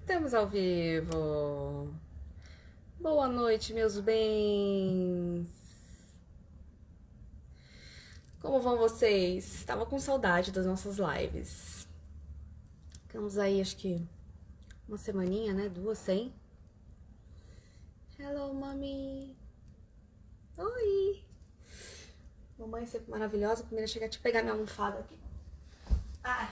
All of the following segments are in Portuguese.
Estamos ao vivo. Boa noite, meus bens. Como vão vocês? Estava com saudade das nossas lives. Ficamos aí, acho que uma semaninha, né? Duas sem. Hello, mami. Oi. Mamãe sempre maravilhosa. Primeiro chegar a te pegar minha almofada aqui. Ah.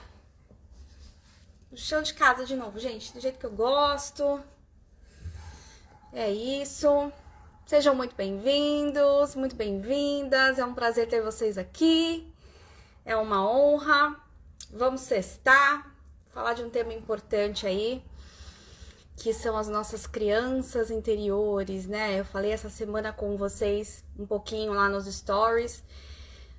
No chão de casa de novo, gente. Do jeito que eu gosto. É isso. Sejam muito bem-vindos, muito bem-vindas. É um prazer ter vocês aqui. É uma honra. Vamos sextar, falar de um tema importante aí, que são as nossas crianças interiores, né? Eu falei essa semana com vocês um pouquinho lá nos stories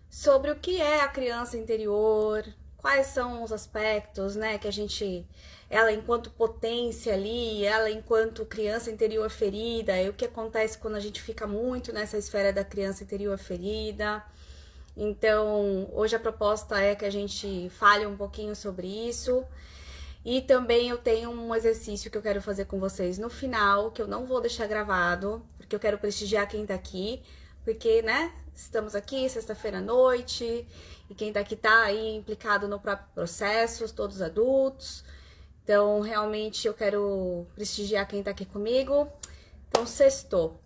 sobre o que é a criança interior, quais são os aspectos, né, que a gente, ela enquanto potência ali, ela enquanto criança interior ferida, e o que acontece quando a gente fica muito nessa esfera da criança interior ferida. Então, hoje a proposta é que a gente fale um pouquinho sobre isso. E também eu tenho um exercício que eu quero fazer com vocês no final, que eu não vou deixar gravado, porque eu quero prestigiar quem tá aqui, porque, né, estamos aqui sexta-feira à noite, e quem tá aqui tá aí implicado no próprio processo, todos adultos. Então, realmente, eu quero prestigiar quem tá aqui comigo. Então, sextou.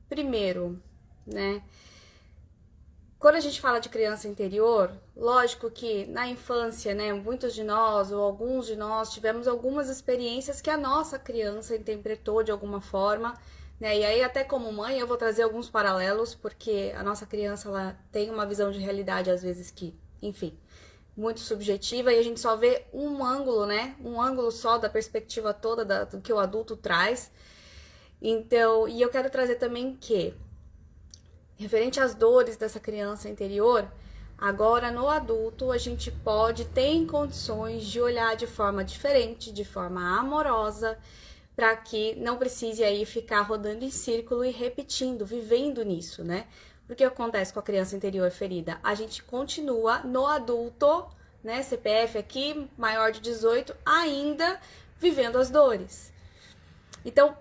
Primeiro, né, quando a gente fala de criança interior, lógico que na infância, né, muitos de nós ou alguns de nós tivemos algumas experiências que a nossa criança interpretou de alguma forma, né? E aí até como mãe eu vou trazer alguns paralelos, porque a nossa criança ela tem uma visão de realidade às vezes que, enfim, muito subjetiva e a gente só vê um ângulo, né? Um ângulo só da perspectiva toda do que o adulto traz. Então, e eu quero trazer também que referente às dores dessa criança interior, agora no adulto a gente tem condições de olhar de forma diferente, de forma amorosa, para que não precise aí ficar rodando em círculo e repetindo, vivendo nisso, né? Porque o que acontece com a criança interior ferida? A gente continua no adulto, né? CPF aqui, maior de 18, ainda vivendo as dores. Então,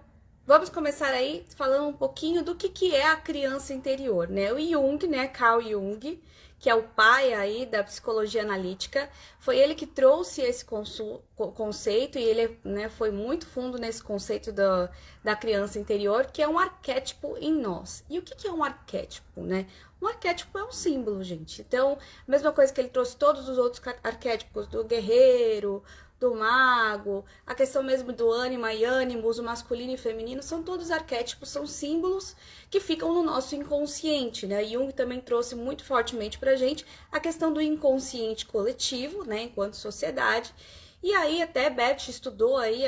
vamos começar aí falando um pouquinho do que é a criança interior, né? O Jung, né, Carl Jung, que é o pai aí da psicologia analítica, foi ele que trouxe esse conceito e ele, né, foi muito fundo nesse conceito da criança interior, que é um arquétipo em nós. E o que é um arquétipo, né? Um arquétipo é um símbolo, gente. Então, a mesma coisa que ele trouxe todos os outros arquétipos do guerreiro, do mago, a questão mesmo do ânima e ânimos, o masculino e feminino, são todos arquétipos, são símbolos que ficam no nosso inconsciente, né? Jung também trouxe muito fortemente pra gente a questão do inconsciente coletivo, né, enquanto sociedade, e aí até Bert estudou aí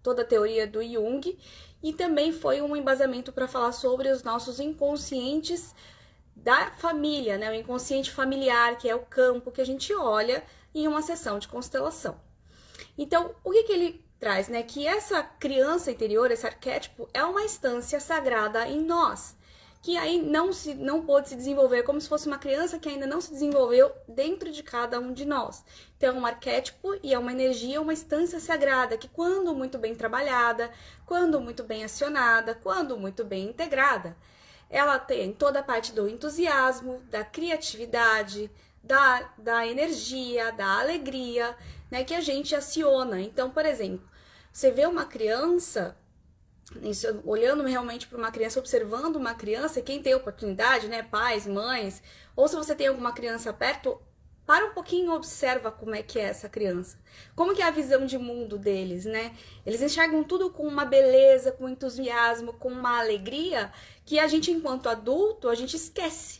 toda a teoria do Jung, e também foi um embasamento para falar sobre os nossos inconscientes da família, né? O inconsciente familiar, que é o campo que a gente olha em uma sessão de constelação. Então, o que ele traz, né? Que essa criança interior, esse arquétipo, é uma instância sagrada em nós, que aí não pôde se desenvolver como se fosse uma criança que ainda não se desenvolveu dentro de cada um de nós. Então, é um arquétipo e é uma energia, uma instância sagrada que, quando muito bem trabalhada, quando muito bem acionada, quando muito bem integrada, ela tem toda a parte do entusiasmo, da criatividade, da energia, da alegria, né, que a gente aciona. Então, por exemplo, você vê uma criança, olhando realmente para uma criança, observando uma criança, e quem tem oportunidade, né, pais, mães, ou se você tem alguma criança perto, para um pouquinho e observa como é que é essa criança. Como que é a visão de mundo deles, né? Eles enxergam tudo com uma beleza, com entusiasmo, com uma alegria, que a gente, enquanto adulto, a gente esquece,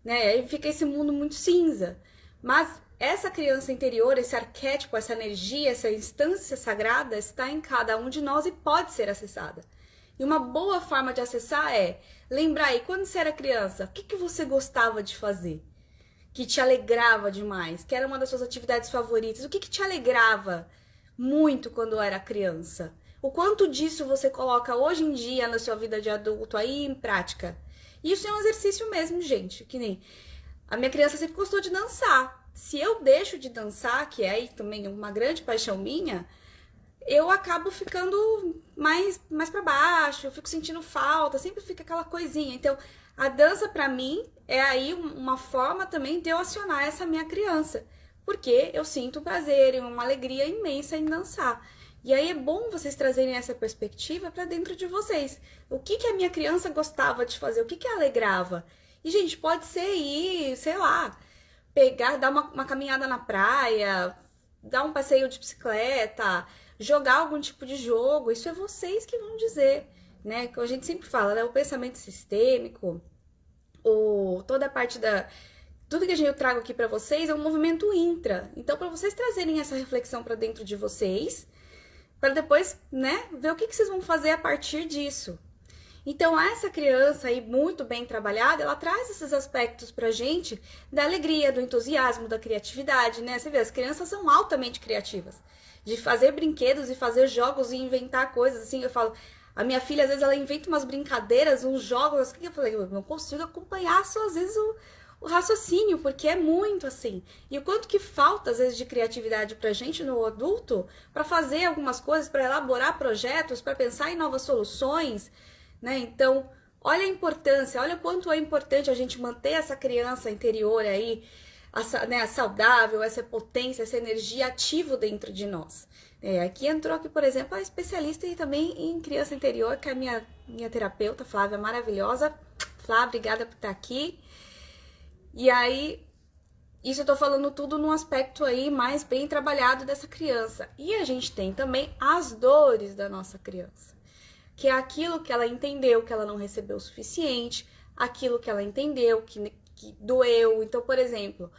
né? Aí fica esse mundo muito cinza. Mas essa criança interior, esse arquétipo, essa energia, essa instância sagrada está em cada um de nós e pode ser acessada. E uma boa forma de acessar é lembrar aí, quando você era criança, o que você gostava de fazer? Que te alegrava demais, que era uma das suas atividades favoritas, o que te alegrava muito quando era criança? O quanto disso você coloca hoje em dia na sua vida de adulto aí em prática? Isso é um exercício mesmo, gente, que nem A minha criança sempre gostou de dançar. Se eu deixo de dançar, que é aí também uma grande paixão minha, eu acabo ficando mais para baixo, eu fico sentindo falta, sempre fica aquela coisinha. Então, a dança para mim é aí uma forma também de eu acionar essa minha criança, porque eu sinto prazer e uma alegria imensa em dançar. E aí é bom vocês trazerem essa perspectiva para dentro de vocês. O que a minha criança gostava de fazer? O que a alegrava? E, gente, pode ser ir, sei lá, pegar, dar uma caminhada na praia, dar um passeio de bicicleta, jogar algum tipo de jogo. Isso é vocês que vão dizer, né? Que a gente sempre fala, né? O pensamento sistêmico, toda a parte tudo que eu trago aqui para vocês é um movimento intra. Então, para vocês trazerem essa reflexão para dentro de vocês, para depois, né, ver o que vocês vão fazer a partir disso. Então, essa criança aí, muito bem trabalhada, ela traz esses aspectos pra gente da alegria, do entusiasmo, da criatividade, né? Você vê, as crianças são altamente criativas. De fazer brinquedos e fazer jogos e inventar coisas, assim, eu falo... A minha filha, às vezes, ela inventa umas brincadeiras, uns jogos, assim, que eu falei, eu não consigo acompanhar só, às vezes, o raciocínio, porque é muito assim. E o quanto que falta, às vezes, de criatividade pra gente no adulto, para fazer algumas coisas, para elaborar projetos, para pensar em novas soluções, né? Então, olha a importância, olha o quanto é importante a gente manter essa criança interior aí, né, saudável, essa potência, essa energia ativa dentro de nós. Aqui entrou aqui, por exemplo, a especialista e também em criança interior, que é a minha terapeuta, Flávia, maravilhosa. Flávia, obrigada por estar aqui. E aí, isso eu tô falando tudo num aspecto aí mais bem trabalhado dessa criança. E a gente tem também as dores da nossa criança, que é aquilo que ela entendeu que ela não recebeu o suficiente, aquilo que ela entendeu que doeu. Então, por exemplo,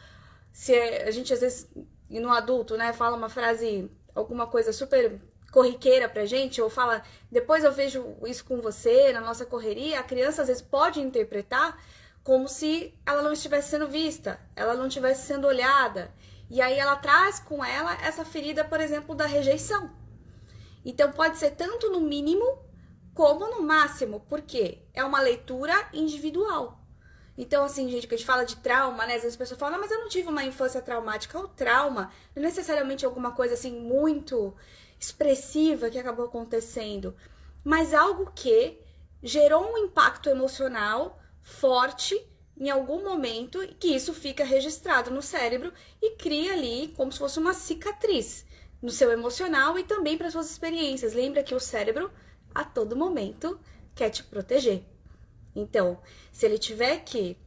se a gente às vezes, no adulto, né, fala uma frase, alguma coisa super corriqueira pra gente, ou fala, depois eu vejo isso com você, na nossa correria, a criança às vezes pode interpretar como se ela não estivesse sendo vista, ela não estivesse sendo olhada. E aí ela traz com ela essa ferida, por exemplo, da rejeição. Então pode ser tanto no mínimo como no máximo, porque é uma leitura individual. Então, assim, gente, que a gente fala de trauma, né? Às vezes as pessoas falam, mas eu não tive uma infância traumática. O trauma não é necessariamente alguma coisa, assim, muito expressiva que acabou acontecendo, mas algo que gerou um impacto emocional forte em algum momento, e que isso fica registrado no cérebro e cria ali como se fosse uma cicatriz no seu emocional e também para suas experiências. Lembra que o cérebro, a todo momento, quer te proteger. Então, se ele tiver que,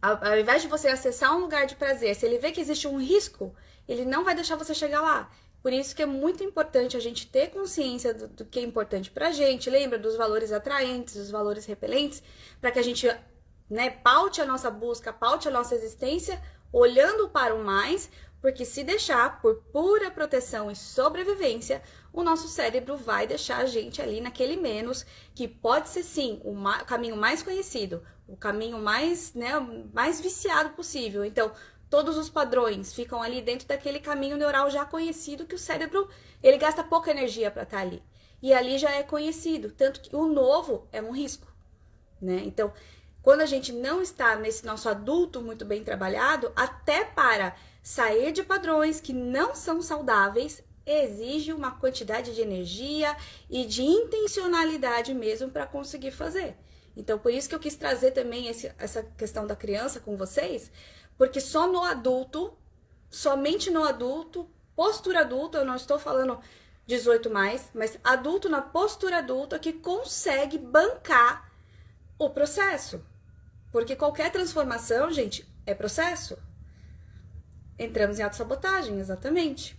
ao invés de você acessar um lugar de prazer, se ele vê que existe um risco, ele não vai deixar você chegar lá. Por isso que é muito importante a gente ter consciência do que é importante pra gente. Lembra dos valores atraentes, dos valores repelentes, para que a gente, né, paute a nossa busca, paute a nossa existência, olhando para o mais, porque se deixar por pura proteção e sobrevivência, o nosso cérebro vai deixar a gente ali naquele menos, que pode ser sim o caminho mais conhecido, o caminho mais, né, mais viciado possível. Então, todos os padrões ficam ali dentro daquele caminho neural já conhecido, que o cérebro, ele gasta pouca energia para estar ali. E ali já é conhecido, tanto que o novo é um risco, né? Então, quando a gente não está nesse nosso adulto muito bem trabalhado, até para sair de padrões que não são saudáveis, exige uma quantidade de energia e de intencionalidade mesmo para conseguir fazer. Então, por isso que eu quis trazer também essa questão da criança com vocês, porque só no adulto, somente no adulto, postura adulta, eu não estou falando 18 mais, mas adulto na postura adulta que consegue bancar o processo. Porque qualquer transformação, gente, é processo. Entramos em autossabotagem, exatamente.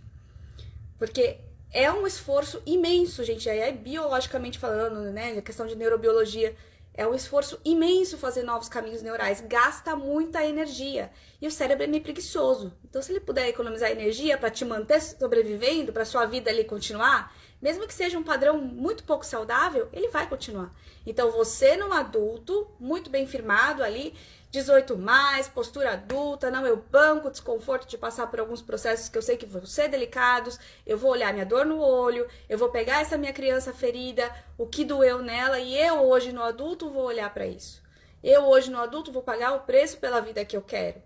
Porque é um esforço imenso, gente, aí é biologicamente falando, né, a questão de neurobiologia, é um esforço imenso fazer novos caminhos neurais, gasta muita energia. E o cérebro é meio preguiçoso. Então, se ele puder economizar energia para te manter sobrevivendo, para sua vida ali continuar, mesmo que seja um padrão muito pouco saudável, ele vai continuar. Então, você num adulto, muito bem firmado ali, 18 mais, postura adulta, não, eu banco o desconforto de passar por alguns processos que eu sei que vão ser delicados, eu vou olhar minha dor no olho, eu vou pegar essa minha criança ferida, o que doeu nela, e eu hoje no adulto vou olhar para isso. Eu hoje no adulto vou pagar o preço pela vida que eu quero.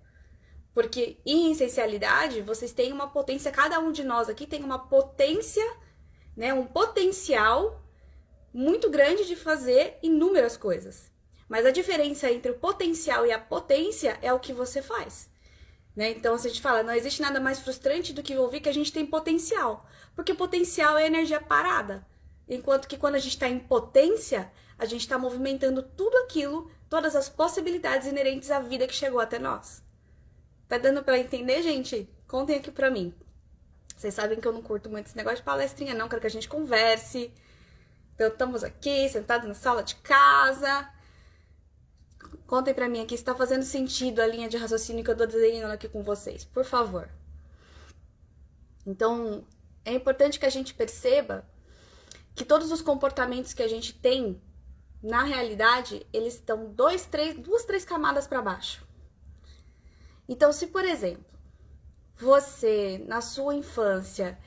Porque em essencialidade, vocês têm uma potência, cada um de nós aqui tem uma potência, né, um potencial muito grande de fazer inúmeras coisas. Mas a diferença entre o potencial e a potência é o que você faz. Né? Então, se a gente fala, não existe nada mais frustrante do que ouvir que a gente tem potencial. Porque potencial é energia parada. Enquanto que quando a gente está em potência, a gente está movimentando tudo aquilo, todas as possibilidades inerentes à vida que chegou até nós. Tá dando pra entender, gente? Contem aqui pra mim. Vocês sabem que eu não curto muito esse negócio de palestrinha, não. Quero que a gente converse. Então, estamos aqui, sentados na sala de casa. Contem pra mim aqui se tá fazendo sentido a linha de raciocínio que eu tô desenhando aqui com vocês. Por favor. Então, é importante que a gente perceba que todos os comportamentos que a gente tem, na realidade, eles estão duas, três camadas pra baixo. Então, se, por exemplo, você, na sua infância,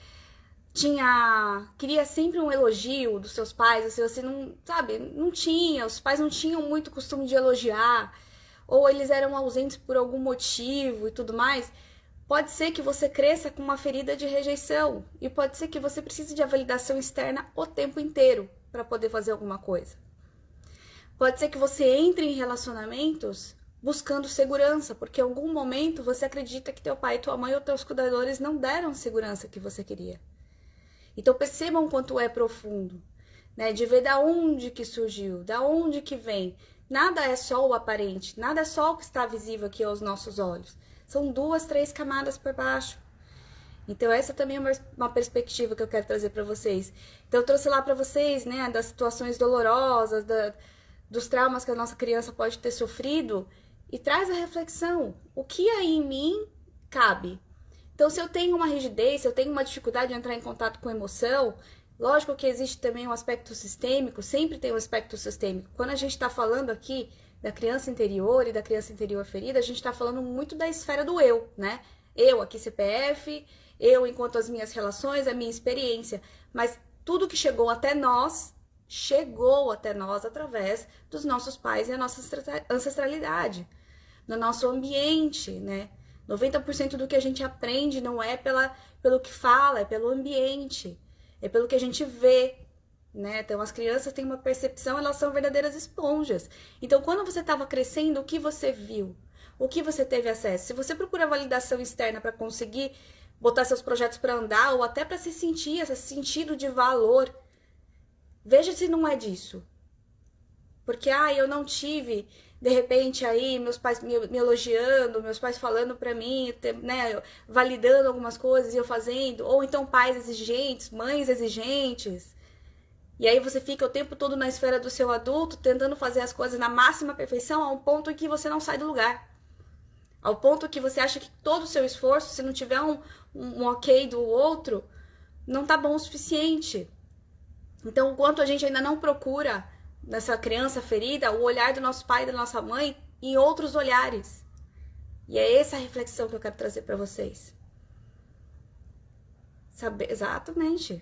queria sempre um elogio dos seus pais, você não, sabe, não tinha, os pais não tinham muito costume de elogiar, ou eles eram ausentes por algum motivo e tudo mais, pode ser que você cresça com uma ferida de rejeição, e pode ser que você precise de validação externa o tempo inteiro para poder fazer alguma coisa. Pode ser que você entre em relacionamentos buscando segurança, porque em algum momento você acredita que teu pai, tua mãe ou teus cuidadores não deram a segurança que você queria. Então percebam o quanto é profundo, né? De ver da onde que surgiu, da onde que vem. Nada é só o aparente, nada é só o que está visível aqui aos nossos olhos. São 2, 3 camadas por baixo. Então essa também é uma perspectiva que eu quero trazer para vocês. Então eu trouxe lá para vocês, né, das situações dolorosas, dos traumas que a nossa criança pode ter sofrido, e traz a reflexão, o que aí em mim cabe? Então, se eu tenho uma rigidez, se eu tenho uma dificuldade de entrar em contato com emoção, lógico que existe também um aspecto sistêmico, sempre tem um aspecto sistêmico. Quando a gente está falando aqui da criança interior e da criança interior ferida, a gente está falando muito da esfera do eu, né? Eu aqui CPF, eu enquanto as minhas relações, a minha experiência, mas tudo que chegou até nós através dos nossos pais e a nossa ancestralidade, no nosso ambiente, né? 90% do que a gente aprende não é pelo que fala, é pelo ambiente, é pelo que a gente vê, né? Então as crianças têm uma percepção, elas são verdadeiras esponjas. Então quando você estava crescendo, o que você viu? O que você teve acesso? Se você procura validação externa para conseguir botar seus projetos para andar ou até para se sentir esse sentido de valor, veja se não é disso. Porque, eu não tive, de repente, aí, meus pais me elogiando, meus pais falando pra mim, né, validando algumas coisas e eu fazendo. Ou então pais exigentes, mães exigentes. E aí você fica o tempo todo na esfera do seu adulto, tentando fazer as coisas na máxima perfeição, a um ponto em que você não sai do lugar. Ao ponto que você acha que todo o seu esforço, se não tiver um ok do outro, não tá bom o suficiente. Então, o quanto a gente ainda não procura, nessa criança ferida, o olhar do nosso pai e da nossa mãe em outros olhares. E é essa a reflexão que eu quero trazer para vocês. Saber exatamente.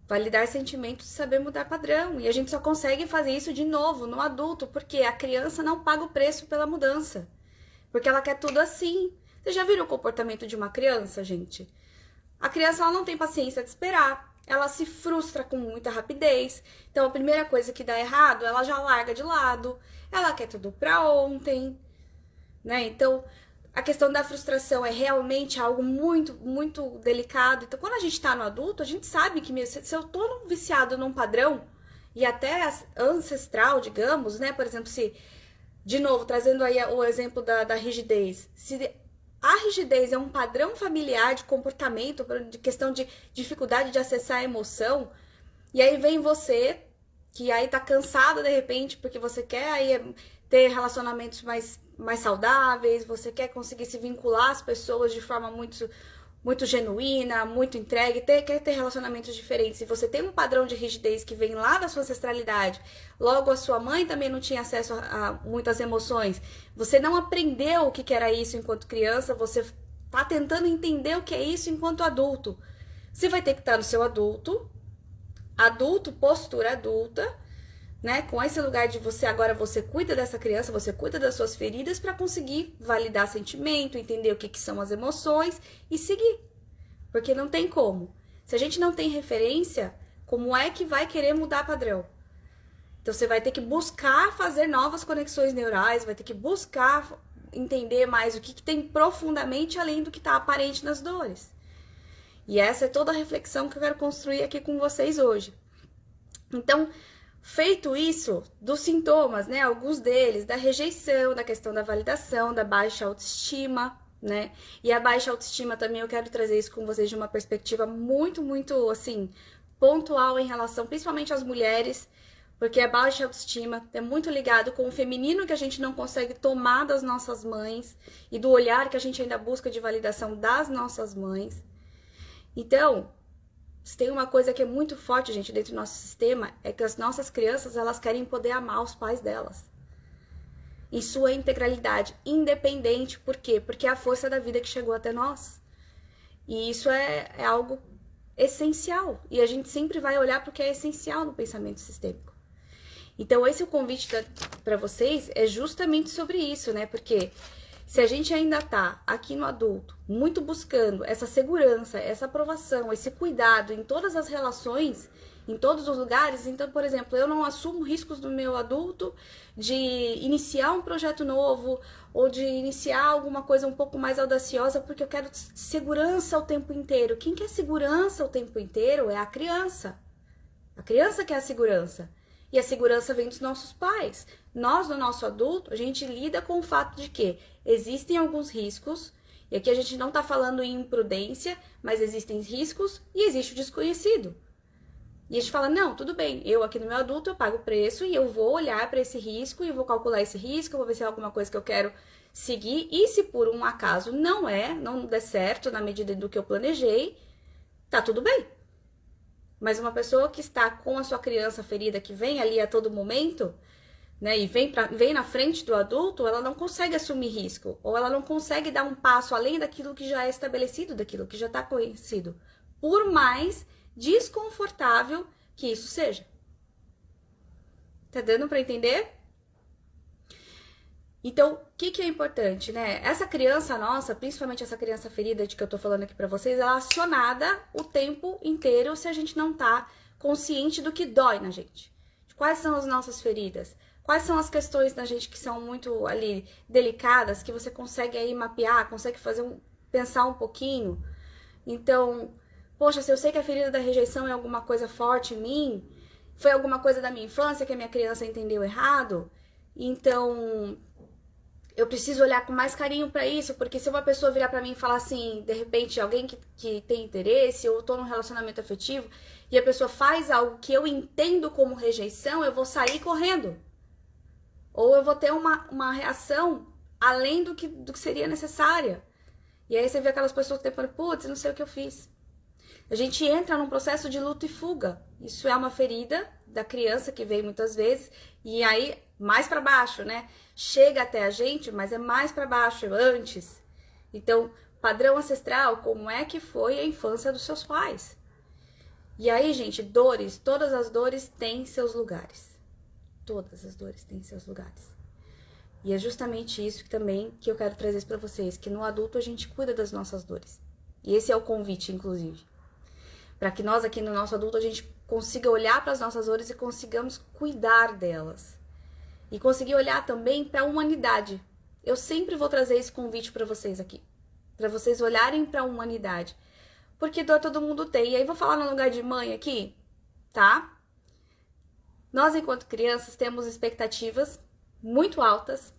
Validar sentimentos e saber mudar padrão. E a gente só consegue fazer isso de novo no adulto, porque a criança não paga o preço pela mudança. Porque ela quer tudo assim. Você já viram o comportamento de uma criança, gente? A criança ela não tem paciência de esperar. Ela se frustra com muita rapidez. Então, a primeira coisa que dá errado, ela já larga de lado. Ela quer tudo pra ontem, né? Então, a questão da frustração é realmente algo muito, muito delicado. Então, quando a gente tá no adulto, a gente sabe que se eu tô viciado num padrão, e até ancestral, digamos, né? Por exemplo, se, de novo, trazendo aí o exemplo da rigidez. Se a rigidez é um padrão familiar de comportamento, de questão de dificuldade de acessar a emoção, e aí vem você, que aí tá cansado de repente, porque você quer aí ter relacionamentos mais saudáveis, você quer conseguir se vincular às pessoas de forma muito genuína, muito entregue, quer ter relacionamentos diferentes. Se você tem um padrão de rigidez que vem lá da sua ancestralidade, logo a sua mãe também não tinha acesso a muitas emoções, você não aprendeu o que era isso enquanto criança, você tá tentando entender o que é isso enquanto adulto. Você vai ter que estar no seu adulto, postura adulta, né? Com esse lugar de agora você cuida dessa criança, você cuida das suas feridas para conseguir validar sentimento, entender o que são as emoções e seguir. Porque não tem como. Se a gente não tem referência, como é que vai querer mudar padrão? Então você vai ter que buscar fazer novas conexões neurais, vai ter que buscar entender mais o que tem profundamente além do que está aparente nas dores. E essa é toda a reflexão que eu quero construir aqui com vocês hoje. Então, feito isso, dos sintomas, né, alguns deles, da rejeição, da questão da validação, da baixa autoestima, né, e a baixa autoestima também eu quero trazer isso com vocês de uma perspectiva muito, muito, assim, pontual em relação, principalmente às mulheres, porque a baixa autoestima é muito ligado com o feminino que a gente não consegue tomar das nossas mães e do olhar que a gente ainda busca de validação das nossas mães. Então, se tem uma coisa que é muito forte, gente, dentro do nosso sistema, é que as nossas crianças, elas querem poder amar os pais delas. Em sua integralidade, independente. Por quê? Porque é a força da vida que chegou até nós. E isso é algo essencial. E a gente sempre vai olhar para o que é essencial no pensamento sistêmico. Então, esse é o convite para vocês, é justamente sobre isso, né? Porque se a gente ainda tá aqui no adulto, muito buscando essa segurança, essa aprovação, esse cuidado em todas as relações, em todos os lugares, então, por exemplo, eu não assumo riscos do meu adulto de iniciar um projeto novo ou de iniciar alguma coisa um pouco mais audaciosa porque eu quero segurança o tempo inteiro. Quem quer segurança o tempo inteiro é a criança. A criança quer a segurança. E a segurança vem dos nossos pais. Nós, no nosso adulto, a gente lida com o fato de que existem alguns riscos, e aqui a gente não está falando em imprudência, mas existem riscos e existe o desconhecido. E a gente fala, não, tudo bem, eu aqui no meu adulto eu pago o preço e eu vou olhar para esse risco e eu vou calcular esse risco, eu vou ver se é alguma coisa que eu quero seguir, e se por um acaso não der certo na medida do que eu planejei, tá tudo bem. Mas uma pessoa que está com a sua criança ferida, que vem ali a todo momento, né, e vem na frente do adulto, ela não consegue assumir risco, ou ela não consegue dar um passo além daquilo que já é estabelecido, daquilo que já está conhecido, por mais desconfortável que isso seja. Tá dando para entender? Então, o que é importante, né? Essa criança nossa, principalmente essa criança ferida de que eu tô falando aqui pra vocês, ela é acionada o tempo inteiro se a gente não tá consciente do que dói na gente. Quais são as nossas feridas? Quais são as questões da gente que são muito ali delicadas, que você consegue aí mapear, consegue pensar um pouquinho? Então, poxa, se eu sei que a ferida da rejeição é alguma coisa forte em mim, foi alguma coisa da minha infância que a minha criança entendeu errado, então eu preciso olhar com mais carinho pra isso, porque se uma pessoa virar pra mim e falar assim, de repente, alguém que tem interesse, ou eu tô num relacionamento afetivo, e a pessoa faz algo que eu entendo como rejeição, eu vou sair correndo. Ou eu vou ter uma reação além do que seria necessária. E aí você vê aquelas pessoas que tem, putz, não sei o que eu fiz. A gente entra num processo de luta e fuga. Isso é uma ferida da criança que veio muitas vezes, e aí mais para baixo, né? Chega até a gente, mas é mais para baixo, antes. Então, padrão ancestral, como é que foi a infância dos seus pais? E aí, gente, dores, todas as dores têm seus lugares. Todas as dores têm seus lugares. E é justamente isso que eu quero trazer para vocês, que no adulto a gente cuida das nossas dores. E esse é o convite, inclusive. Para que nós aqui no nosso adulto a gente consiga olhar para as nossas dores e consigamos cuidar delas. E conseguir olhar também para a humanidade. Eu sempre vou trazer esse convite para vocês aqui. Para vocês olharem para a humanidade. Porque dor todo mundo tem. E aí vou falar no lugar de mãe aqui, tá? Nós, enquanto crianças, temos expectativas muito altas.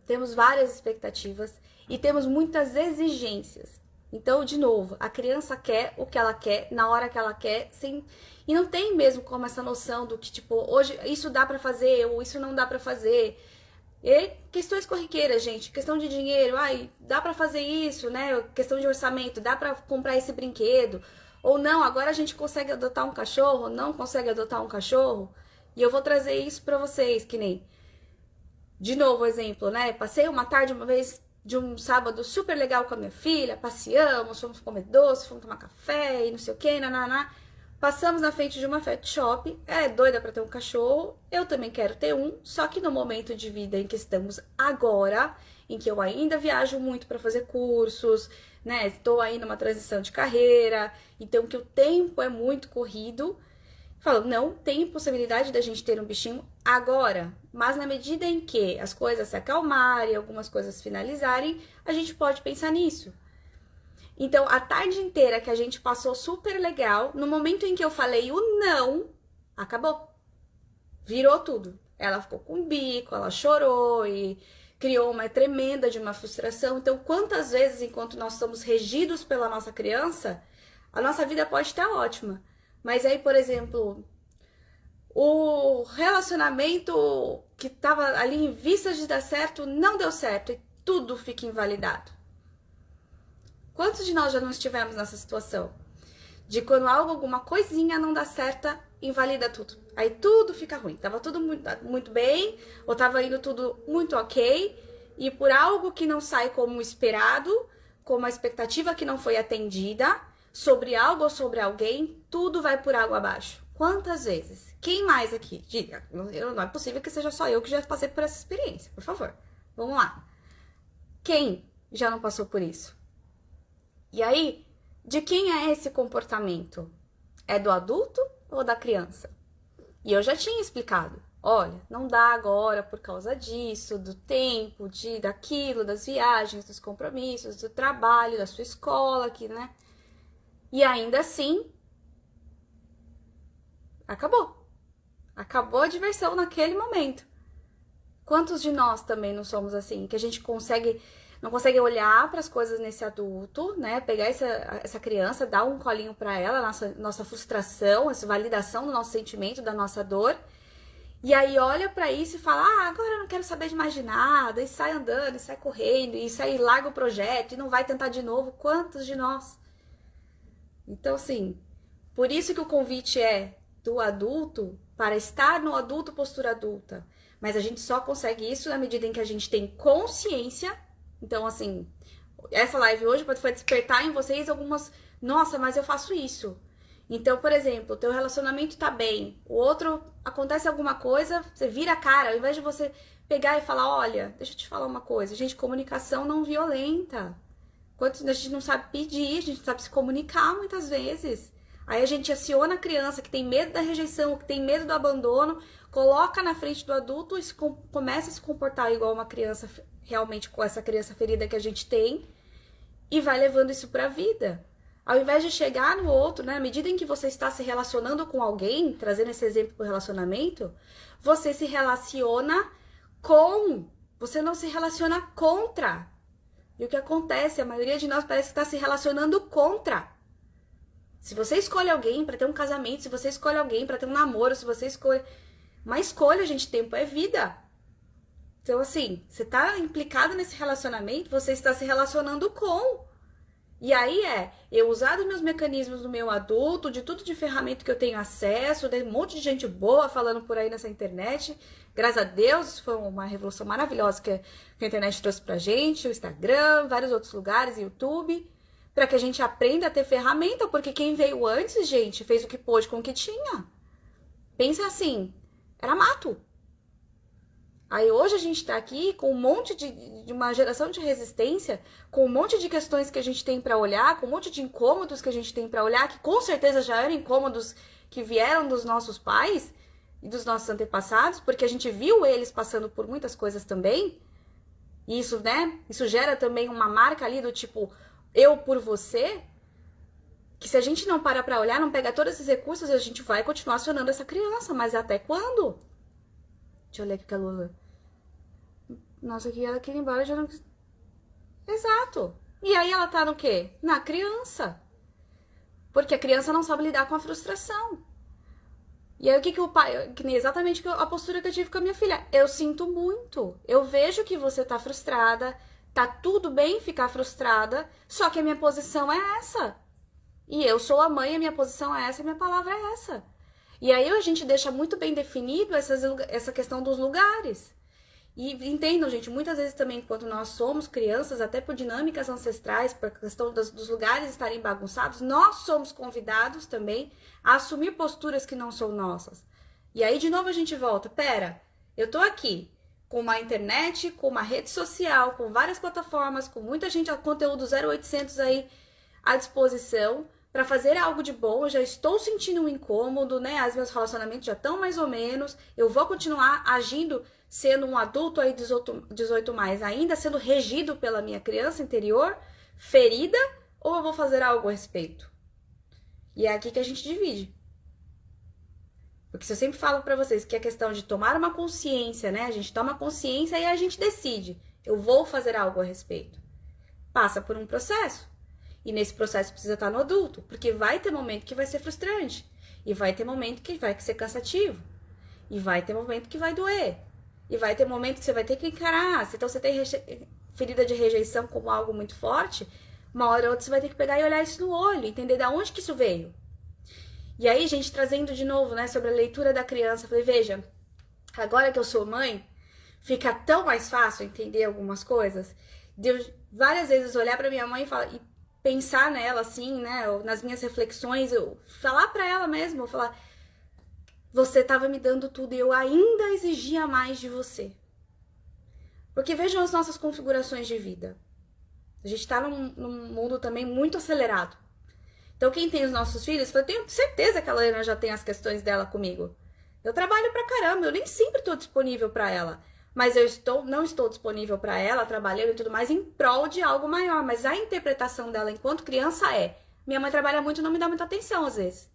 Temos várias expectativas. E temos muitas exigências. Então, de novo, a criança quer o que ela quer, na hora que ela quer, e não tem mesmo como essa noção do que, tipo, hoje isso dá pra fazer, ou isso não dá pra fazer. E questões corriqueiras, gente, questão de dinheiro, dá pra fazer isso, né? Questão de orçamento, dá pra comprar esse brinquedo, ou não, agora a gente consegue adotar um cachorro, não consegue adotar um cachorro, e eu vou trazer isso pra vocês, que nem, de novo, exemplo, né? Passei uma tarde uma vez de um sábado super legal com a minha filha, passeamos, fomos comer doce, fomos tomar café e não sei o que, nananá. Passamos na frente de uma pet shop, é doida para ter um cachorro, eu também quero ter um, só que no momento de vida em que estamos agora, em que eu ainda viajo muito para fazer cursos, né? Estou aí numa transição de carreira, então que o tempo é muito corrido. Falo, não tem possibilidade da gente ter um bichinho agora, mas na medida em que as coisas se acalmarem, algumas coisas finalizarem, a gente pode pensar nisso. Então, a tarde inteira que a gente passou super legal, no momento em que eu falei o não, acabou. Virou tudo. Ela ficou com o bico, ela chorou e criou uma tremenda de uma frustração. Então, quantas vezes, enquanto nós somos regidos pela nossa criança, a nossa vida pode estar ótima. Mas aí, por exemplo, o relacionamento que estava ali em vista de dar certo, não deu certo e tudo fica invalidado. Quantos de nós já não estivemos nessa situação? De quando alguma coisinha não dá certa, invalida tudo. Aí tudo fica ruim. Tava tudo muito bem, ou tava indo tudo muito ok, e por algo que não sai como esperado, com uma expectativa que não foi atendida, sobre algo ou sobre alguém, tudo vai por água abaixo. Quantas vezes? Quem mais aqui? Diga, não é possível que seja só eu que já passei por essa experiência, por favor. Vamos lá. Quem já não passou por isso? E aí, de quem é esse comportamento? É do adulto ou da criança? E eu já tinha explicado. Olha, não dá agora por causa disso, do tempo, daquilo, das viagens, dos compromissos, do trabalho, da sua escola aqui, né? E ainda assim, acabou. Acabou a diversão naquele momento. Quantos de nós também não somos assim? Que a gente não consegue olhar para as coisas nesse adulto, né? Pegar essa criança, dar um colinho para ela, nossa frustração, essa validação do nosso sentimento, da nossa dor. E aí olha para isso e fala, agora eu não quero saber de mais de nada. E sai andando, e sai correndo, e sai larga o projeto, e não vai tentar de novo. Quantos de nós? Então, assim, por isso que o convite é do adulto para estar no adulto, postura adulta. Mas a gente só consegue isso na medida em que a gente tem consciência. Então, assim, essa live hoje foi despertar em vocês algumas... Nossa, mas eu faço isso. Então, por exemplo, o teu relacionamento tá bem. O outro, acontece alguma coisa, você vira a cara. Ao invés de você pegar e falar, olha, deixa eu te falar uma coisa. Gente, comunicação não violenta. Quantos a gente não sabe pedir, a gente não sabe se comunicar muitas vezes. Aí a gente aciona a criança que tem medo da rejeição, que tem medo do abandono, coloca na frente do adulto e começa a se comportar igual uma criança, realmente com essa criança ferida que a gente tem, e vai levando isso pra vida. Ao invés de chegar no outro, né, à medida em que você está se relacionando com alguém, trazendo esse exemplo pro relacionamento, você se relaciona com, você não se relaciona contra. E o que acontece? A maioria de nós parece que está se relacionando contra. Se você escolhe alguém para ter um casamento, se você escolhe alguém para ter um namoro, se você escolhe... Uma escolha, gente, tempo é vida. Então, assim, você tá implicado nesse relacionamento, você está se relacionando com. E aí eu usar dos meus mecanismos do meu adulto, de tudo de ferramenta que eu tenho acesso, de um monte de gente boa falando por aí nessa internet. Graças a Deus, isso foi uma revolução maravilhosa que a internet trouxe pra gente, o Instagram, vários outros lugares, YouTube, para que a gente aprenda a ter ferramenta, porque quem veio antes, gente, fez o que pôde com o que tinha. Pensa assim, era mato. Aí hoje a gente tá aqui com um monte de uma geração de resistência, com um monte de questões que a gente tem para olhar, com um monte de incômodos que a gente tem para olhar, que com certeza já eram incômodos que vieram dos nossos pais e dos nossos antepassados, porque a gente viu eles passando por muitas coisas também. E isso, né? Isso gera também uma marca ali do tipo, eu por você, que se a gente não parar para olhar, não pegar todos esses recursos, a gente vai continuar acionando essa criança, mas até quando? Deixa eu ler aqui com a Lula. Nossa, aqui ela quer ir embora já não... Exato. E aí ela tá no quê? Na criança. Porque a criança não sabe lidar com a frustração. E aí o que o pai... Exatamente a postura que eu tive com a minha filha. Eu sinto muito. Eu vejo que você tá frustrada. Tá tudo bem ficar frustrada. Só que a minha posição é essa. E eu sou a mãe, a minha posição é essa, a minha palavra é essa. E aí a gente deixa muito bem definido essa questão dos lugares. E entendam, gente, muitas vezes também, quando nós somos crianças, até por dinâmicas ancestrais, por questão dos lugares estarem bagunçados, nós somos convidados também a assumir posturas que não são nossas. E aí, de novo, a gente volta. Pera, eu tô aqui com uma internet, com uma rede social, com várias plataformas, com muita gente, conteúdo 0800 aí à disposição, para fazer algo de bom. Eu já estou sentindo um incômodo, né? Os meus relacionamentos já estão mais ou menos. Eu vou continuar agindo, sendo um adulto aí 18 mais, ainda sendo regido pela minha criança interior, ferida, ou eu vou fazer algo a respeito? E é aqui que a gente divide. Porque se eu sempre falo para vocês que a questão de tomar uma consciência, né? A gente toma consciência e a gente decide. Eu vou fazer algo a respeito. Passa por um processo. E nesse processo precisa estar no adulto. Porque vai ter momento que vai ser frustrante. E vai ter momento que vai ser cansativo. E vai ter momento que vai doer. E vai ter momento que você vai ter que encarar. Então você tem ferida de rejeição como algo muito forte. Uma hora ou outra você vai ter que pegar e olhar isso no olho. Entender de onde que isso veio. E aí, gente, trazendo de novo, né, sobre a leitura da criança, eu falei, veja, agora que eu sou mãe, fica tão mais fácil entender algumas coisas. De eu várias vezes olhar para minha mãe e pensar nela, assim, né, nas minhas reflexões, eu falar para ela mesmo, eu falar, você estava me dando tudo e eu ainda exigia mais de você. Porque vejam as nossas configurações de vida. A gente tá num mundo também muito acelerado. Então, quem tem os nossos filhos, eu tenho certeza que a Lena já tem as questões dela comigo. Eu trabalho pra caramba, eu nem sempre estou disponível pra ela. Mas não estou disponível pra ela, trabalhando e tudo mais, em prol de algo maior. Mas a interpretação dela enquanto criança minha mãe trabalha muito e não me dá muita atenção, às vezes.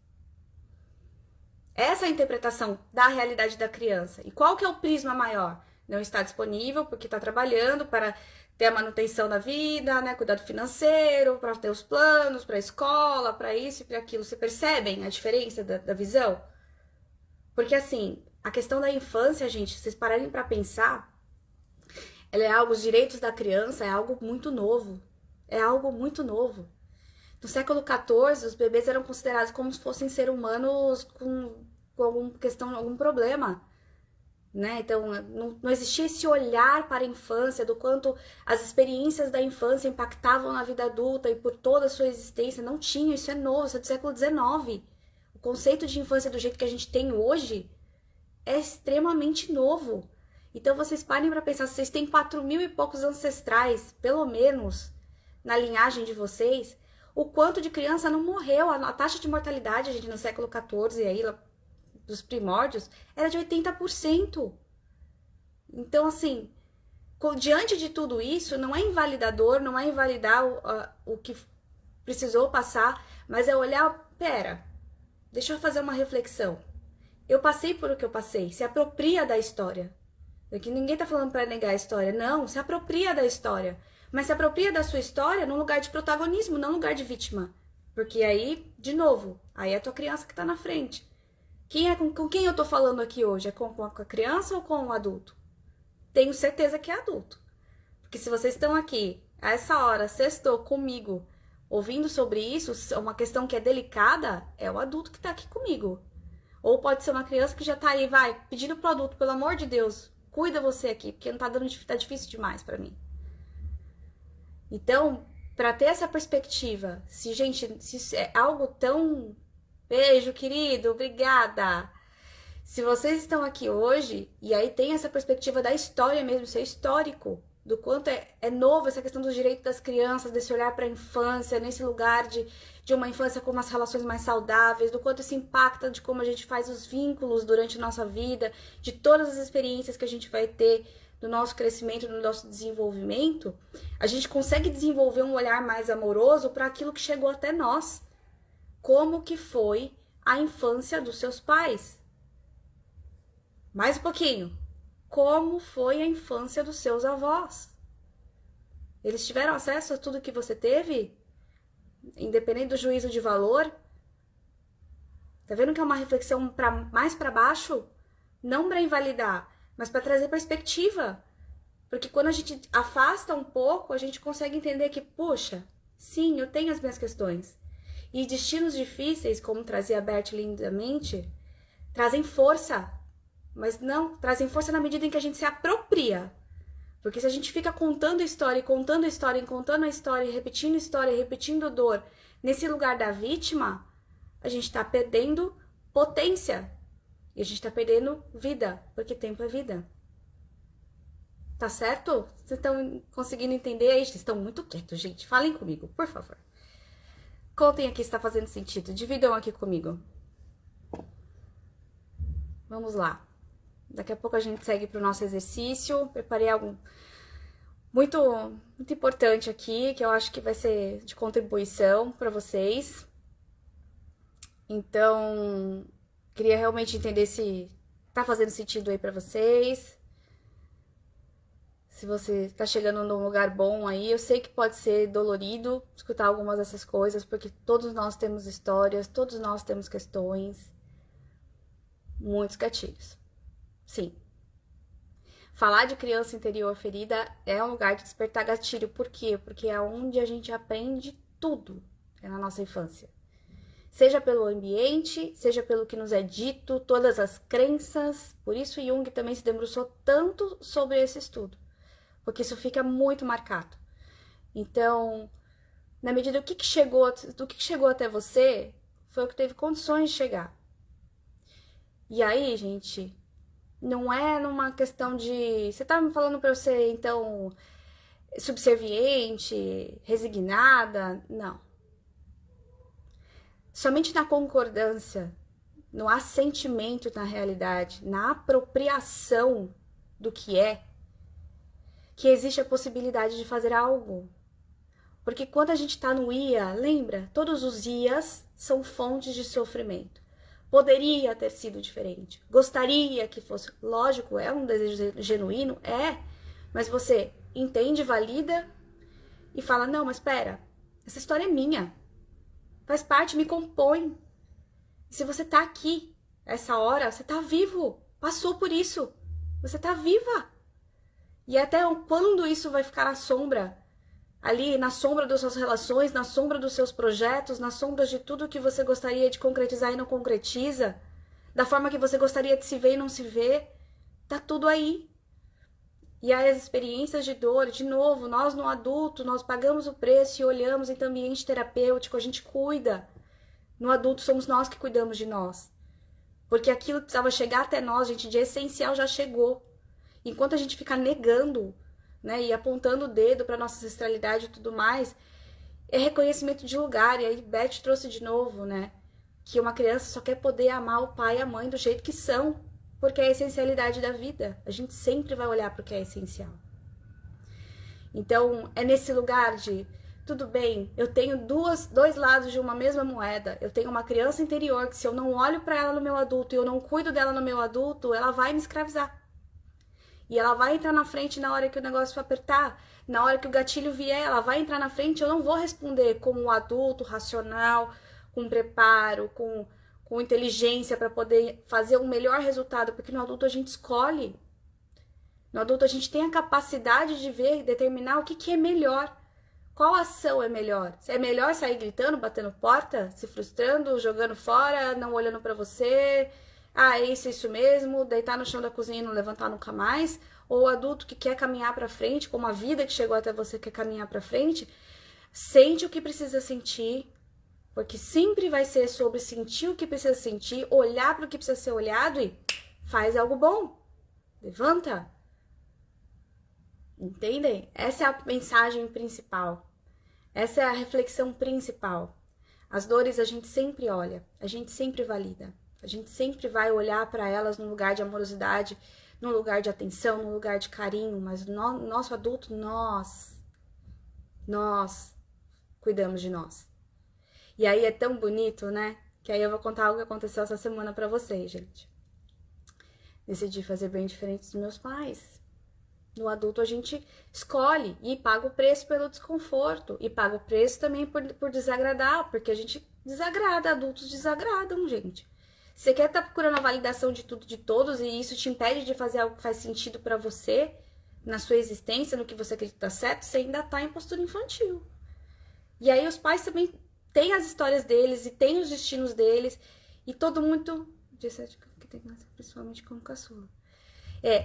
Essa é a interpretação da realidade da criança. E qual que é o prisma maior? Não está disponível porque está trabalhando para ter a manutenção da vida, né, cuidado financeiro, para ter os planos, para a escola, para isso e para aquilo. Você percebem a diferença da visão? Porque assim, a questão da infância, gente, se vocês pararem para pensar, ela é algo, os direitos da criança é algo muito novo. É algo muito novo. No século XIV, os bebês eram considerados como se fossem seres humanos com algum problema. Né? Então, não existia esse olhar para a infância, do quanto as experiências da infância impactavam na vida adulta e por toda a sua existência. Não tinha, isso é novo, isso é do século XIX. O conceito de infância do jeito que a gente tem hoje é extremamente novo. Então, vocês parem para pensar, vocês têm 4.000 e poucos ancestrais, pelo menos, na linhagem de vocês, o quanto de criança não morreu. A taxa de mortalidade, gente, no século XIV, aí, dos primórdios, era de 80%. Então, assim, diante de tudo isso, não é invalidador, não é invalidar o que precisou passar, mas é olhar, pera, deixa eu fazer uma reflexão. Eu passei por o que eu passei, se apropria da história. Aqui ninguém tá falando para negar a história, não, se apropria da história. Mas se apropria da sua história num lugar de protagonismo, não num lugar de vítima. Porque aí, de novo, aí é a tua criança que tá na frente. Com quem eu tô falando aqui hoje? É com a criança ou com o adulto? Tenho certeza que é adulto. Porque se vocês estão aqui, a essa hora, sextou comigo, ouvindo sobre isso, uma questão que é delicada, é o adulto que tá aqui comigo. Ou pode ser uma criança que já tá aí, vai, pedindo pro adulto, pelo amor de Deus, cuida você aqui, porque não tá difícil demais pra mim. Então, pra ter essa perspectiva, se é algo tão... Beijo, querido, obrigada. Se vocês estão aqui hoje, e aí tem essa perspectiva da história mesmo, isso é histórico, do quanto é novo essa questão dos direitos das crianças, desse olhar para a infância, nesse lugar de uma infância com umas relações mais saudáveis, do quanto isso impacta de como a gente faz os vínculos durante a nossa vida, de todas as experiências que a gente vai ter no nosso crescimento, no nosso desenvolvimento, a gente consegue desenvolver um olhar mais amoroso para aquilo que chegou até nós. Como que foi a infância dos seus pais? Mais um pouquinho. Como foi a infância dos seus avós? Eles tiveram acesso a tudo que você teve? Independente do juízo de valor? Tá vendo que é uma reflexão mais para baixo? Não para invalidar, mas para trazer perspectiva. Porque quando a gente afasta um pouco, a gente consegue entender que, puxa, sim, eu tenho as minhas questões. E destinos difíceis, como trazia a Bert lindamente, trazem força. mas não, trazem força na medida em que a gente se apropria. Porque se a gente fica contando história, e contando história, e contando a história, e repetindo dor, nesse lugar da vítima, a gente tá perdendo potência. E a gente tá perdendo vida, porque tempo é vida. Tá certo? Vocês estão conseguindo entender aí? Vocês estão muito quietos, gente. Falem comigo, por favor. Contem aqui se tá fazendo sentido. Dividam aqui comigo. Vamos lá. Daqui a pouco a gente segue pro nosso exercício. Preparei algo muito importante aqui, que eu acho que vai ser de contribuição para vocês. Então, queria realmente entender se tá fazendo sentido aí para vocês. Se você tá chegando num lugar bom aí, eu sei que pode ser dolorido escutar algumas dessas coisas, porque todos nós temos histórias, todos nós temos questões, muitos gatilhos. Sim. Falar de criança interior ferida é um lugar de despertar gatilho. Por quê? Porque é onde a gente aprende tudo, é na nossa infância. Seja pelo ambiente, seja pelo que nos é dito, todas as crenças. Por isso Jung também se debruçou tanto sobre esse estudo, porque isso fica muito marcado. Então, na medida do que chegou até você, foi o que teve condições de chegar. E aí, gente, não é numa questão de... Você tá me falando pra eu ser, então, subserviente, resignada? Não. Somente na concordância, no assentimento na realidade, na apropriação do que existe a possibilidade de fazer algo. Porque quando a gente tá no ia, lembra? Todos os ias são fontes de sofrimento. Poderia ter sido diferente. Gostaria que fosse. Lógico, é um desejo genuíno? É. Mas você entende, valida e fala, não, mas espera, essa história é minha. Faz parte, me compõe. E se você tá aqui, essa hora, você tá vivo. Passou por isso. Você tá viva. E até quando isso vai ficar na sombra? Ali, na sombra das suas relações, na sombra dos seus projetos, na sombra de tudo que você gostaria de concretizar e não concretiza, da forma que você gostaria de se ver e não se vê, tá tudo aí. E aí as experiências de dor, de novo, nós no adulto, nós pagamos o preço e olhamos em ambiente terapêutico, a gente cuida. No adulto somos nós que cuidamos de nós. Porque aquilo que precisava chegar até nós, gente, de essencial já chegou. Enquanto a gente fica negando, né, e apontando o dedo para nossa ancestralidade e tudo mais, é reconhecimento de lugar. E aí Beth trouxe de novo, né, que uma criança só quer poder amar o pai e a mãe do jeito que são, porque é a essencialidade da vida. A gente sempre vai olhar para o que é essencial. Então, é nesse lugar de, tudo bem, eu tenho dois lados de uma mesma moeda. Eu tenho uma criança interior que se eu não olho para ela no meu adulto e eu não cuido dela no meu adulto, ela vai me escravizar. E ela vai entrar na frente na hora que o negócio for apertar, na hora que o gatilho vier, ela vai entrar na frente, eu não vou responder como um adulto racional, com preparo, com inteligência para poder fazer um melhor resultado, porque no adulto a gente escolhe. No adulto a gente tem a capacidade de ver e determinar o que é melhor. Qual ação é melhor? É melhor sair gritando, batendo porta, se frustrando, jogando fora, não olhando para você... Ah, é isso mesmo, deitar no chão da cozinha e não levantar nunca mais, ou o adulto que quer caminhar para frente, como a vida que chegou até você quer caminhar para frente, sente o que precisa sentir, porque sempre vai ser sobre sentir o que precisa sentir, olhar para o que precisa ser olhado e faz algo bom, levanta. Entendem? Essa é a mensagem principal, essa é a reflexão principal. As dores a gente sempre olha, a gente sempre valida. A gente sempre vai olhar para elas num lugar de amorosidade, num lugar de atenção, num lugar de carinho, mas nosso adulto, nós cuidamos de nós. E aí é tão bonito, né? Que aí eu vou contar algo que aconteceu essa semana pra vocês, gente. Decidi fazer bem diferente dos meus pais. No adulto a gente escolhe e paga o preço pelo desconforto. E paga o preço também por desagradar, porque a gente desagrada, adultos desagradam, gente. Você quer estar procurando a validação de tudo, de todos, e isso te impede de fazer algo que faz sentido pra você, na sua existência, no que você acredita certo, você ainda tá em postura infantil. E aí os pais também têm as histórias deles e têm os destinos deles, e todo mundo... O que principalmente como caçula.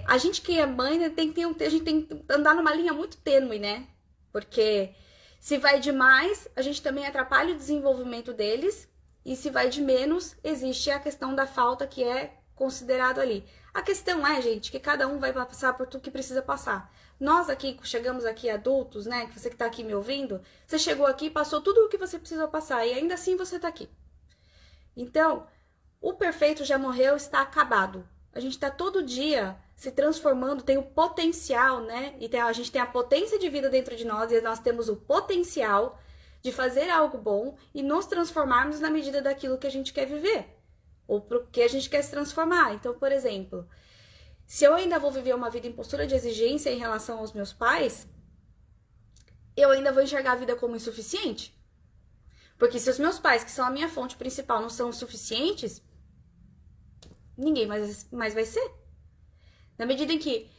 A gente que é mãe, né, a gente tem que andar numa linha muito tênue, né? Porque se vai demais, a gente também atrapalha o desenvolvimento deles. E se vai de menos, existe a questão da falta que é considerado ali. A questão é, gente, que cada um vai passar por tudo que precisa passar. Nós aqui, chegamos aqui adultos, né? Que você que tá aqui me ouvindo, você chegou aqui e passou tudo o que você precisou passar. E ainda assim você tá aqui. Então, o perfeito já morreu, está acabado. A gente tá todo dia se transformando, tem o potencial, né? E a gente tem a potência de vida dentro de nós e nós temos o potencial de fazer algo bom e nos transformarmos na medida daquilo que a gente quer viver. Ou pro que a gente quer se transformar. Então, por exemplo, se eu ainda vou viver uma vida em postura de exigência em relação aos meus pais, eu ainda vou enxergar a vida como insuficiente. Porque se os meus pais, que são a minha fonte principal, não são suficientes, ninguém mais vai ser. Na medida em que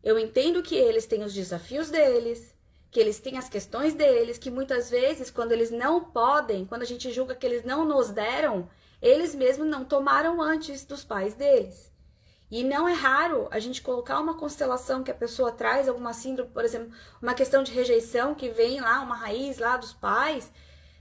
eu entendo que eles têm os desafios deles, que eles têm as questões deles, que muitas vezes, quando eles não podem, quando a gente julga que eles não nos deram, eles mesmos não tomaram antes dos pais deles. E não é raro a gente colocar uma constelação que a pessoa traz, alguma síndrome, por exemplo, uma questão de rejeição que vem lá, uma raiz lá dos pais.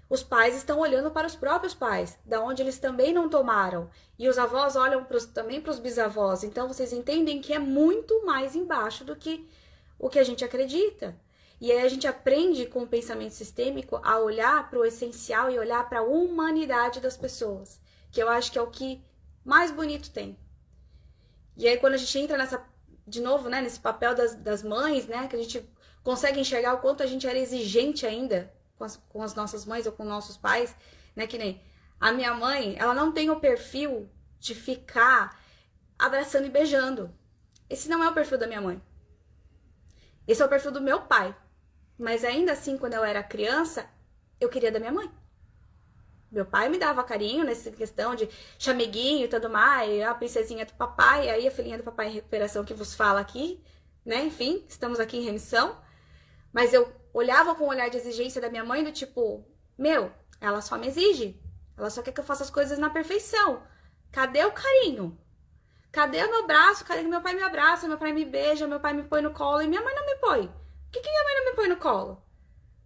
Os pais estão olhando para os próprios pais, da onde eles também não tomaram. E os avós olham também para os bisavós. Então, vocês entendem que é muito mais embaixo do que o que a gente acredita. E aí a gente aprende com o pensamento sistêmico a olhar para o essencial e olhar para a humanidade das pessoas. Que eu acho que é o que mais bonito tem. E aí quando a gente entra de novo, né, nesse papel das mães, né, que a gente consegue enxergar o quanto a gente era exigente ainda com as nossas mães ou com nossos pais, né, que nem a minha mãe, ela não tem o perfil de ficar abraçando e beijando. Esse não é o perfil da minha mãe. Esse é o perfil do meu pai. Mas ainda assim, quando eu era criança, eu queria da minha mãe. Meu pai me dava carinho nessa questão de chameguinho e tudo mais, a princesinha do papai, aí a filhinha do papai em recuperação que vos fala aqui, né? Enfim, estamos aqui em remissão. Mas eu olhava com o olhar de exigência da minha mãe do tipo, ela só me exige. Ela só quer que eu faça as coisas na perfeição. Cadê o carinho? Cadê o meu braço? Cadê que meu pai me abraça, meu pai me beija, meu pai me põe no colo e minha mãe não me põe? Por que minha mãe não me põe no colo?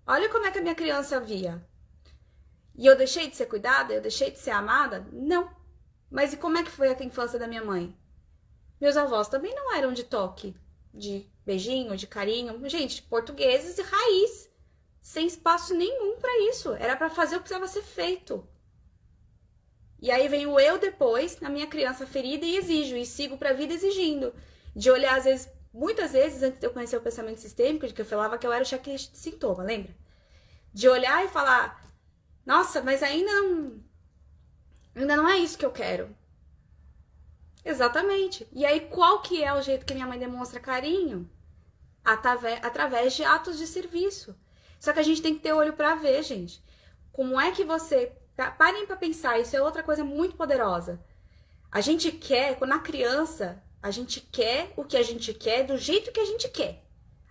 Olha como é que a minha criança via. E eu deixei de ser cuidada? Eu deixei de ser amada? Não. Mas e como é que foi a infância da minha mãe? Meus avós também não eram de toque, de beijinho, de carinho. Gente, portugueses de raiz, sem espaço nenhum para isso. Era para fazer o que precisava ser feito. E aí vem o eu depois, na minha criança ferida, e exijo, e sigo pra vida exigindo. De olhar, às vezes, muitas vezes, antes de eu conhecer o pensamento sistêmico, de que eu falava que eu era o checklist de sintoma, lembra? De olhar e falar, nossa, mas ainda não é isso que eu quero. Exatamente. E aí, qual que é o jeito que minha mãe demonstra carinho? Através de atos de serviço. Só que a gente tem que ter olho pra ver, gente. Como é que você... Parem pra pensar, isso é outra coisa muito poderosa. A gente quer, quando a criança, a gente quer o que a gente quer do jeito que a gente quer.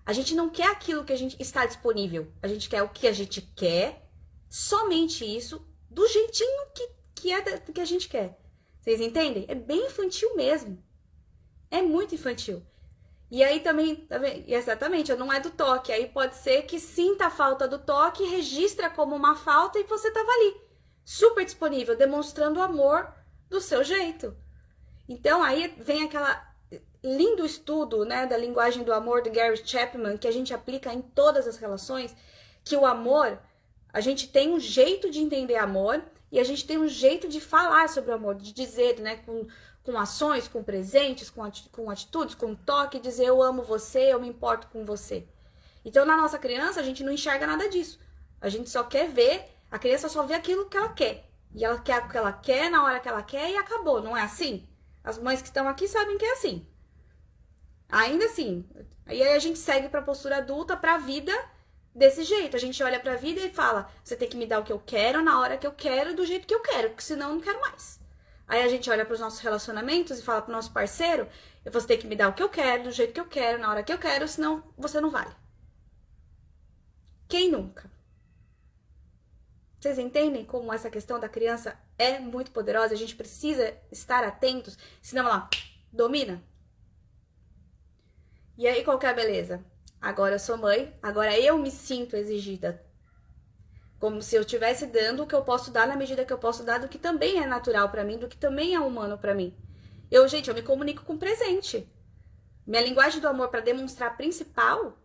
A gente não quer aquilo que a gente está disponível. A gente quer o que a gente quer, somente isso, do jeitinho que a gente quer. Vocês entendem? É bem infantil mesmo. É muito infantil. E aí também, exatamente, não é do toque. Aí pode ser que sinta a falta do toque, registra como uma falta e você tava ali, super disponível, demonstrando amor do seu jeito. Então aí vem aquela lindo estudo, né, da linguagem do amor do Gary Chapman, que a gente aplica em todas as relações, que o amor, a gente tem um jeito de entender amor e a gente tem um jeito de falar sobre o amor, de dizer, né, com ações, com presentes, com atitudes, com toque, dizer eu amo você, eu me importo com você. Então na nossa criança a gente não enxerga nada disso. A gente só quer ver, a criança só vê aquilo que ela quer. E ela quer o que ela quer, na hora que ela quer e acabou, não é assim? As mães que estão aqui sabem que é assim. Ainda assim. Aí a gente segue pra postura adulta, pra vida, desse jeito. A gente olha pra vida e fala, você tem que me dar o que eu quero, na hora que eu quero, do jeito que eu quero, porque senão eu não quero mais. Aí a gente olha pros nossos relacionamentos e fala pro nosso parceiro, você tem que me dar o que eu quero, do jeito que eu quero, na hora que eu quero, senão você não vale. Quem nunca? Vocês entendem como essa questão da criança é muito poderosa? A gente precisa estar atentos, senão ela domina. E aí, qual que é a beleza? Agora eu sou mãe, agora eu me sinto exigida. Como se eu estivesse dando o que eu posso dar na medida que eu posso dar, do que também é natural pra mim, do que também é humano pra mim. Gente, eu me comunico com presente. Minha linguagem do amor pra demonstrar principal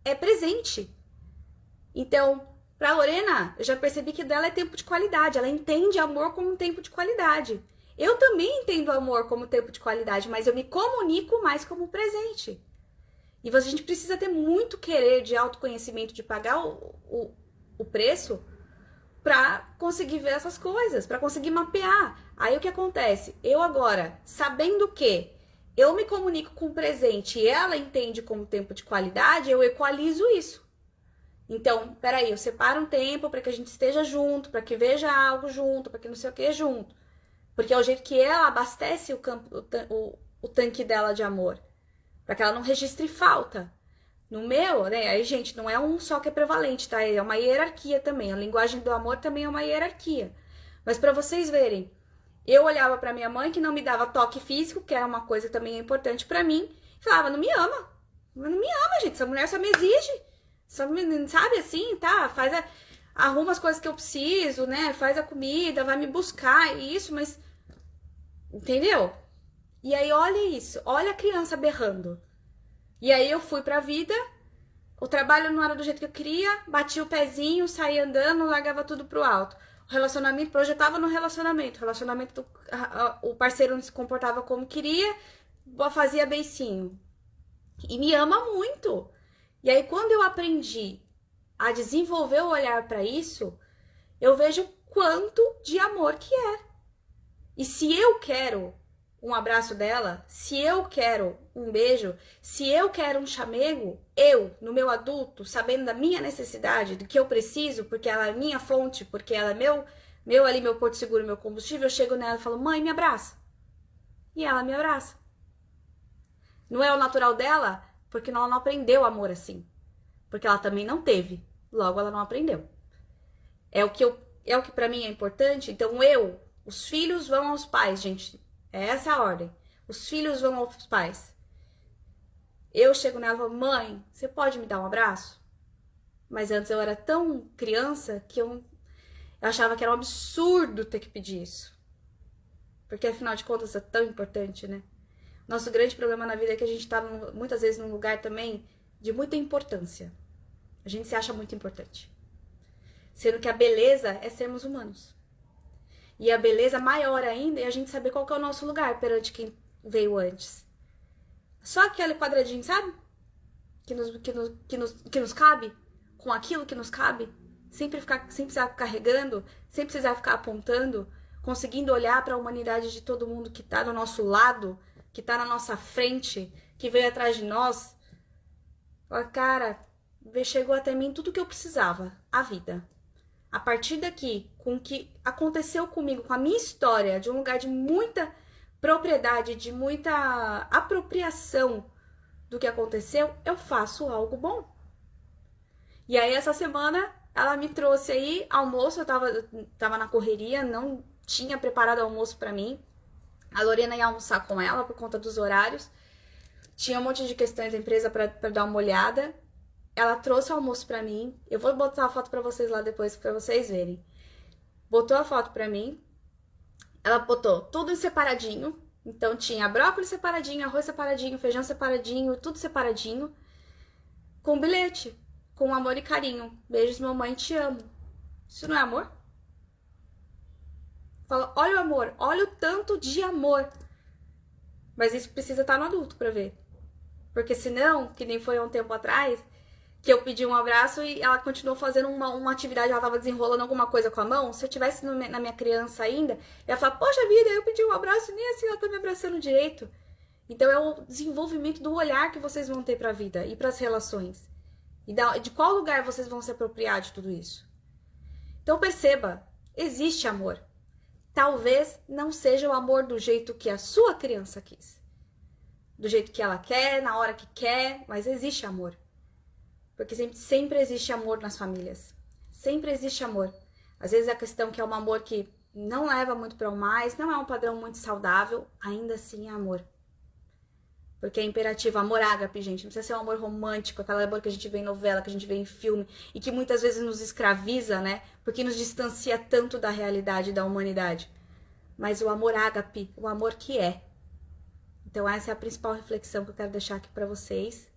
é presente. Então, pra Lorena, eu já percebi que dela é tempo de qualidade. Ela entende amor como um tempo de qualidade. Eu também entendo amor como tempo de qualidade, mas eu me comunico mais como presente. E a gente precisa ter muito querer de autoconhecimento, de pagar o preço para conseguir ver essas coisas, para conseguir mapear. Aí o que acontece? Eu agora, sabendo que eu me comunico com o presente e ela entende como tempo de qualidade, eu equalizo isso. Então, peraí, eu separo um tempo para que a gente esteja junto, para que veja algo junto, para que não sei o que junto. Porque é o jeito que ela abastece o tanque dela de amor. Para que ela não registre falta. No meu, né? Aí, gente, não é um só que é prevalente, tá? É uma hierarquia também. A linguagem do amor também é uma hierarquia. Mas para vocês verem, eu olhava para minha mãe, que não me dava toque físico, que é uma coisa também importante para mim, e falava, não me ama. Não me ama, gente. Essa mulher só me exige. Só me, sabe assim, tá? Arruma as coisas que eu preciso, né? Faz a comida, vai me buscar, isso, mas... Entendeu? E aí, olha isso. Olha a criança berrando. E aí, eu fui pra vida, o trabalho não era do jeito que eu queria, bati o pezinho, saí andando, largava tudo pro alto. O relacionamento, projetava no relacionamento. O relacionamento, o parceiro não se comportava como queria, fazia beicinho. E me ama muito. E aí, quando eu aprendi a desenvolver o olhar para isso, eu vejo quanto de amor que é. E se eu quero um abraço dela, se eu quero um beijo, se eu quero um chamego, eu, no meu adulto, sabendo da minha necessidade, do que eu preciso, porque ela é minha fonte, porque ela é meu porto seguro, meu combustível, eu chego nela e falo, mãe, me abraça. E ela me abraça. Não é o natural dela, porque ela não aprendeu amor assim. Porque ela também não teve. Logo, ela não aprendeu. É o que para mim é importante. Então, os filhos vão aos pais, gente. É essa a ordem. Os filhos vão aos pais. Eu chego nela e falo, mãe, você pode me dar um abraço? Mas antes eu era tão criança que eu achava que era um absurdo ter que pedir isso. Porque afinal de contas é tão importante, né? Nosso grande problema na vida é que a gente tá muitas vezes num lugar também de muita importância. A gente se acha muito importante. Sendo que a beleza é sermos humanos. E a beleza maior ainda é a gente saber qual que é o nosso lugar perante quem veio antes. Só aquele quadradinho, sabe? Que nos cabe, com aquilo que nos cabe, sem precisar ficar carregando, sem precisar ficar apontando, conseguindo olhar para a humanidade de todo mundo que tá do nosso lado, que tá na nossa frente, que veio atrás de nós. Fala, cara, chegou até mim tudo que eu precisava, a vida. A partir daqui, com o que aconteceu comigo, com a minha história, de um lugar de muita propriedade, de muita apropriação do que aconteceu, eu faço algo bom. E aí, essa semana, ela me trouxe aí almoço, eu tava na correria, não tinha preparado almoço pra mim. A Lorena ia almoçar com ela por conta dos horários. Tinha um monte de questões da empresa pra dar uma olhada. Ela trouxe o almoço pra mim. Eu vou botar a foto pra vocês lá depois, pra vocês verem. Botou a foto pra mim. Ela botou tudo separadinho. Então tinha brócolis separadinho, arroz separadinho, feijão separadinho, tudo separadinho. Com bilhete. Com amor e carinho. Beijos, mamãe, te amo. Isso não é amor? Fala, olha o amor. Olha o tanto de amor. Mas isso precisa estar no adulto pra ver. Porque senão, que nem foi há um tempo atrás, que eu pedi um abraço e ela continuou fazendo uma atividade, ela tava desenrolando alguma coisa com a mão. Se eu tivesse na minha criança ainda, eu ia falar, poxa vida, eu pedi um abraço e nem assim ela tá me abraçando direito. Então é o desenvolvimento do olhar que vocês vão ter pra vida e pras relações. E de qual lugar vocês vão se apropriar de tudo isso. Então perceba, existe amor. Talvez não seja o amor do jeito que a sua criança quis. Do jeito que ela quer, na hora que quer, mas existe amor. Porque sempre existe amor nas famílias. Sempre existe amor. Às vezes a questão que é um amor que não leva muito para o mais, não é um padrão muito saudável, ainda assim é amor. Porque é imperativo, amor ágape, gente, não precisa ser um amor romântico, aquele amor que a gente vê em novela, que a gente vê em filme, e que muitas vezes nos escraviza, né? Porque nos distancia tanto da realidade, da humanidade. Mas o amor ágape, o amor que é. Então essa é a principal reflexão que eu quero deixar aqui para vocês.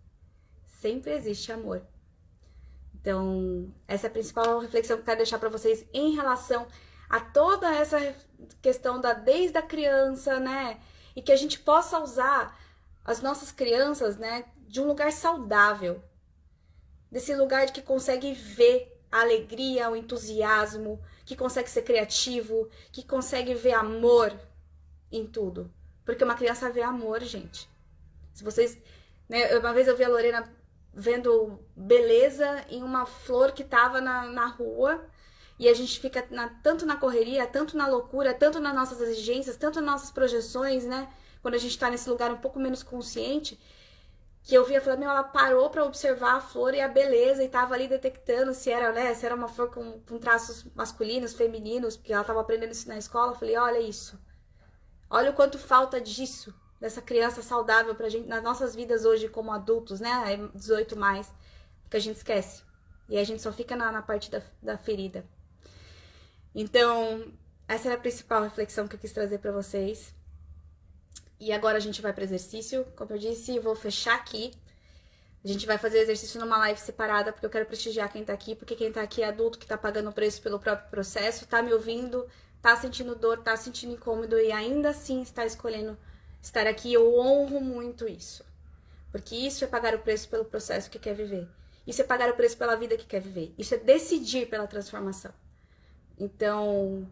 Sempre existe amor. Então, essa é a principal reflexão que eu quero deixar para vocês em relação a toda essa questão desde a criança, né? E que a gente possa usar as nossas crianças, né, de um lugar saudável. Desse lugar de que consegue ver a alegria, o entusiasmo, que consegue ser criativo, que consegue ver amor em tudo. Porque uma criança vê amor, gente. Se vocês, né, uma vez eu vi a Lorena vendo beleza em uma flor que tava na rua, e a gente fica tanto na correria, tanto na loucura, tanto nas nossas exigências, tanto nas nossas projeções, né? Quando a gente tá nesse lugar um pouco menos consciente, que eu via falando, ela parou para observar a flor e a beleza e tava ali detectando se era, né, se era uma flor com traços masculinos, femininos, porque ela tava aprendendo isso na escola. Eu falei, olha isso. Olha o quanto falta disso, dessa criança saudável pra gente, nas nossas vidas hoje como adultos, né, 18 mais, que a gente esquece. E a gente só fica na parte da ferida. Então, essa era a principal reflexão que eu quis trazer pra vocês. E agora a gente vai para o exercício. Como eu disse, eu vou fechar aqui. A gente vai fazer exercício numa live separada, porque eu quero prestigiar quem tá aqui, porque quem tá aqui é adulto, que tá pagando o preço pelo próprio processo, tá me ouvindo, tá sentindo dor, tá sentindo incômodo e ainda assim está escolhendo estar aqui. Eu honro muito isso. Porque isso é pagar o preço pelo processo que quer viver. Isso é pagar o preço pela vida que quer viver. Isso é decidir pela transformação. Então,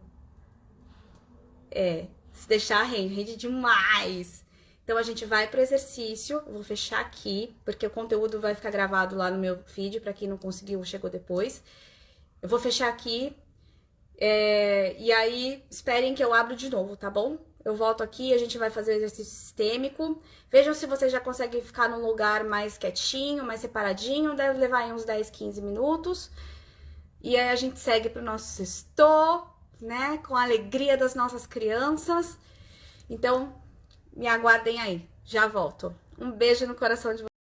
se deixar rende demais. Então a gente vai pro exercício. Eu vou fechar aqui, porque o conteúdo vai ficar gravado lá no meu feed, para quem não conseguiu, chegou depois. Eu vou fechar aqui. E aí, esperem que eu abro de novo, tá bom? Eu volto aqui e a gente vai fazer o exercício sistêmico. Vejam se vocês já conseguem ficar num lugar mais quietinho, mais separadinho. Deve levar aí uns 10, 15 minutos. E aí a gente segue pro nosso sexto, né? Com a alegria das nossas crianças. Então, me aguardem aí. Já volto. Um beijo no coração de vocês.